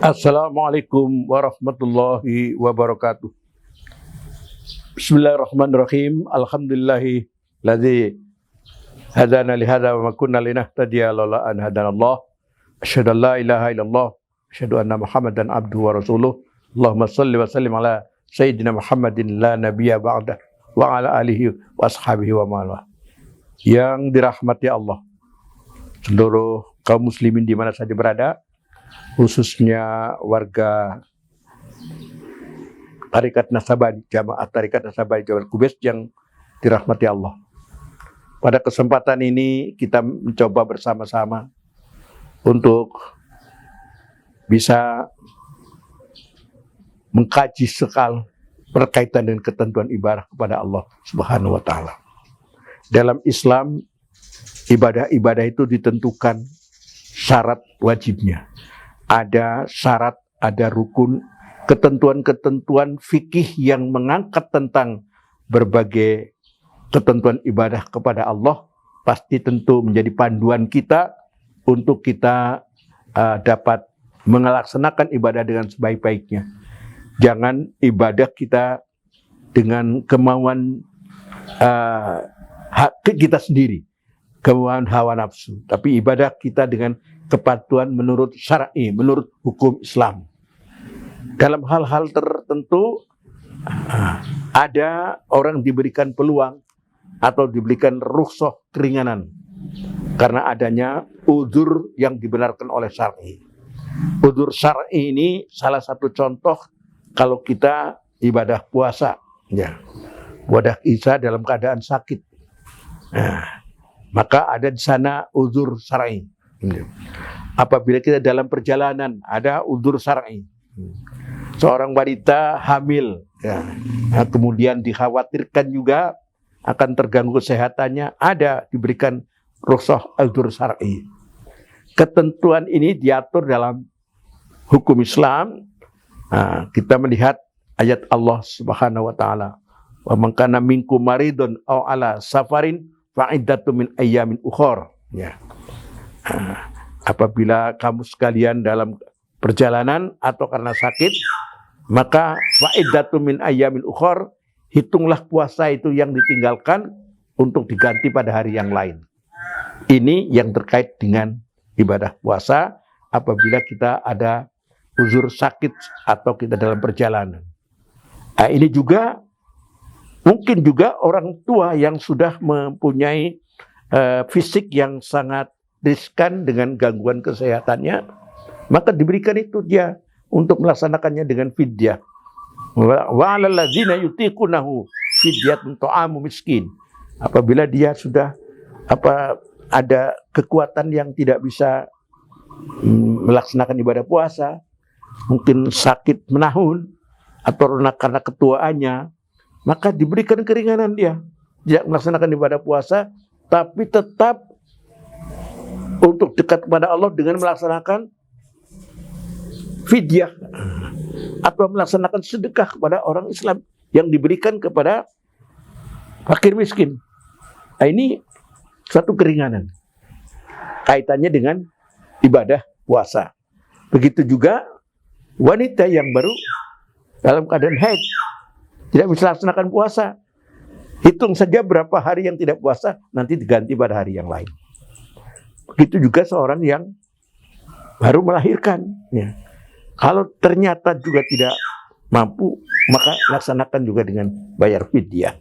Assalamualaikum warahmatullahi wabarakatuh. Bismillahirrahmanirrahim. Alhamdulillahi ladzi hadana li hadza wa ma kunna linahtadiya laula an hadanallah. Asyhadu an la ilaha illallah, asyhadu anna Muhammadan abduhu wa rasuluh. Allahumma shalli wa sallim ala sayyidina Muhammadin la nabiyya ba'da wa ala alihi wa ashabihi wa ma'ala. Yang dirahmati Allah, seluruh kaum muslimin di mana saja berada, khususnya warga Tarekat Nasabah, Jamaah Tarekat Nasabah Jabal Kubais yang dirahmati Allah. Pada kesempatan ini kita mencoba bersama-sama untuk bisa mengkaji sekal berkaitan dengan ketentuan ibadah kepada Allah Subhanahu wa taala. Dalam Islam, ibadah-ibadah itu ditentukan syarat wajibnya. Ada syarat, ada rukun, ketentuan-ketentuan fikih yang mengangkat tentang berbagai ketentuan ibadah kepada Allah pasti tentu menjadi panduan kita untuk kita dapat melaksanakan ibadah dengan sebaik-baiknya. Jangan ibadah kita dengan kemauan kita sendiri, kemauan hawa nafsu, tapi ibadah kita dengan kepatuhan menurut syar'i, menurut hukum Islam. Dalam hal-hal tertentu ada orang diberikan peluang atau diberikan rukhsah keringanan karena adanya udzur yang dibenarkan oleh syar'i. Udzur syar'i ini salah satu contoh kalau kita ibadah puasa, ya, ibadah Isya dalam keadaan sakit. Nah, maka ada di sana udzur syar'i. Apabila kita dalam perjalanan ada udzur syar'i. Seorang wanita hamil, ya, kemudian dikhawatirkan juga akan terganggu kesehatannya, ada diberikan rukhsah udzur syar'i. Ketentuan ini diatur dalam hukum Islam. Nah, kita melihat ayat Allah Subhanahu wa taala, "Wa man kana minkum maridun aw ala safarin fa'iddatun min ayyamin ukhra." Ya. Apabila kamu sekalian dalam perjalanan atau karena sakit, maka fa'iddatun min ayyamin ukhra, hitunglah puasa itu yang ditinggalkan untuk diganti pada hari yang lain. Ini yang terkait dengan ibadah puasa apabila kita ada uzur sakit atau kita dalam perjalanan. Nah, ini juga mungkin juga orang tua yang sudah mempunyai fisik yang sangat riskan dengan gangguan kesehatannya, maka diberikan itu dia untuk melaksanakannya dengan fidyah. Wa 'alal ladzina yutiqunahu fidyatun ta'amu miskin. Apabila dia sudah ada kekuatan yang tidak bisa melaksanakan ibadah puasa, mungkin sakit menahun atau karena ketuaannya, maka diberikan keringanan dia tidak melaksanakan ibadah puasa, tapi tetap untuk dekat kepada Allah dengan melaksanakan fidyah atau melaksanakan sedekah kepada orang Islam yang diberikan kepada fakir miskin. Nah, ini satu keringanan kaitannya dengan ibadah puasa. Begitu juga wanita yang baru dalam keadaan haid tidak bisa laksanakan puasa, hitung saja berapa hari yang tidak puasa, nanti diganti pada hari yang lain. Begitu juga seorang yang baru melahirkan, ya. Kalau ternyata juga tidak mampu, maka laksanakan juga dengan bayar fidyah.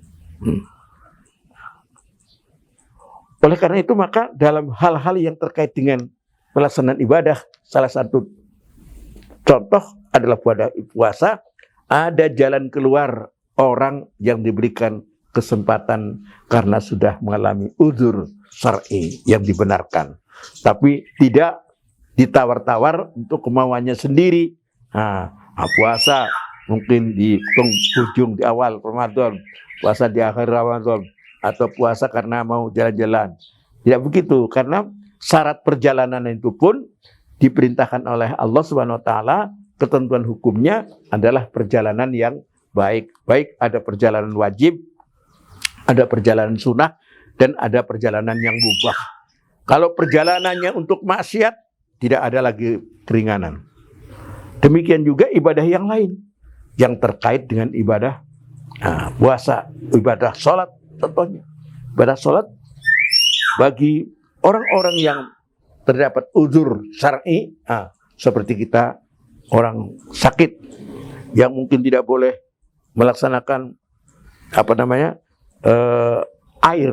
Oleh karena itu, maka dalam hal-hal yang terkait dengan pelaksanaan ibadah, salah satu contoh adalah pada puasa, ada jalan keluar orang yang diberikan kesempatan karena sudah mengalami uzur syar'i yang dibenarkan, tapi tidak ditawar-tawar untuk kemauannya sendiri. Puasa mungkin di ujung di awal Ramadan, puasa di akhir Ramadan, atau puasa karena mau jalan-jalan. Tidak begitu, karena syarat perjalanan itu pun diperintahkan oleh Allah Subhanahu wa taala, ketentuan hukumnya adalah perjalanan yang baik. Baik ada perjalanan wajib, ada perjalanan sunnah, dan ada perjalanan yang mubah. Kalau perjalanannya untuk maksiat, tidak ada lagi keringanan. Demikian juga ibadah yang lain yang terkait dengan ibadah puasa, ibadah sholat contohnya. Ibadah sholat bagi orang-orang yang terdapat uzur syar'i, seperti kita orang sakit yang mungkin tidak boleh melaksanakan air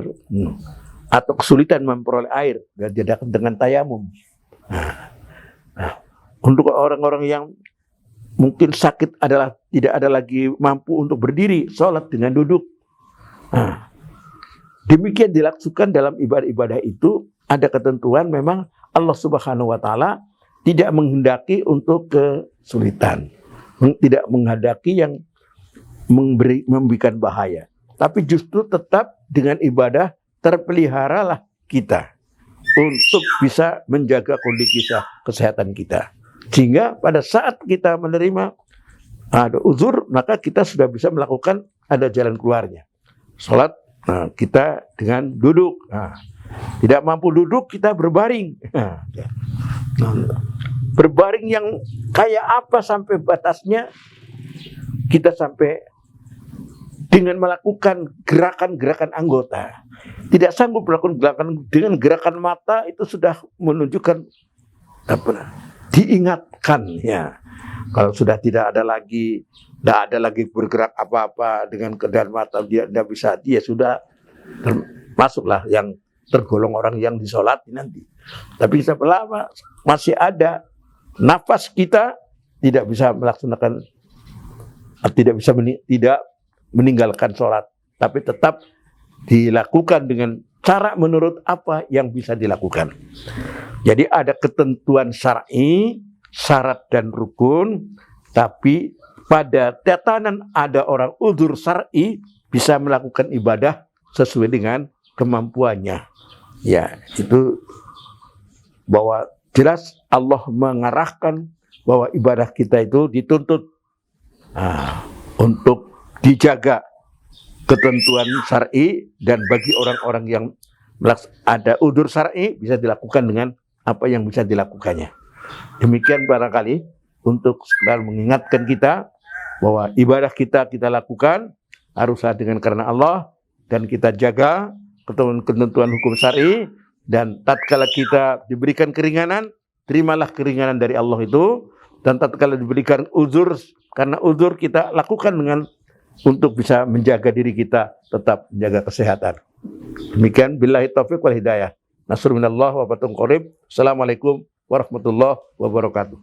atau kesulitan memperoleh air dan tidak dengan tayamum. Untuk orang-orang yang mungkin sakit adalah tidak ada lagi mampu untuk berdiri sholat dengan duduk. Demikian dilakukan dalam ibadah-ibadah itu ada ketentuan memang Allah Subhanahu wa taala tidak menghendaki untuk kesulitan, tidak menghendaki yang memberikan bahaya, tapi justru tetap dengan ibadah terpeliharalah kita untuk bisa menjaga kondisi kesehatan kita. Sehingga pada saat kita menerima ada uzur, maka kita sudah bisa melakukan ada jalan keluarnya. Sholat kita dengan duduk. Tidak mampu duduk, kita berbaring. Berbaring yang kayak apa sampai batasnya? Kita sampai dengan melakukan gerakan-gerakan anggota. Tidak sanggup melakukan gerakan dengan gerakan mata, itu sudah menunjukkan diingatkan ya. Kalau sudah tidak ada lagi bergerak apa-apa dengan kedar mata, dia tidak bisa, dia sudah masuklah yang tergolong orang yang disolati nanti. Tapi selama masih ada nafas, kita tidak bisa melaksanakan, tidak meninggalkan sholat, tapi tetap dilakukan dengan cara menurut apa yang bisa dilakukan. Jadi ada ketentuan syar'i, syarat dan rukun, tapi pada tatanan ada orang uzur syar'i bisa melakukan ibadah sesuai dengan kemampuannya. Ya, itu bahwa jelas Allah mengarahkan bahwa ibadah kita itu dituntut untuk dijaga ketentuan syar'i, dan bagi orang-orang yang ada udzur syar'i bisa dilakukan dengan apa yang bisa dilakukannya. Demikian barangkali untuk sekedar mengingatkan kita bahwa ibadah kita lakukan harus dengan karena Allah, dan kita jaga ketentuan hukum syar'i, dan tatkala kita diberikan keringanan, terimalah keringanan dari Allah itu, dan tatkala diberikan uzur, karena uzur kita lakukan dengan untuk bisa menjaga diri kita tetap menjaga kesehatan. Demikian, billahi taufiq wal hidayah. Nasrun minallah wa fatun qarib. Assalamualaikum warahmatullahi wabarakatuh.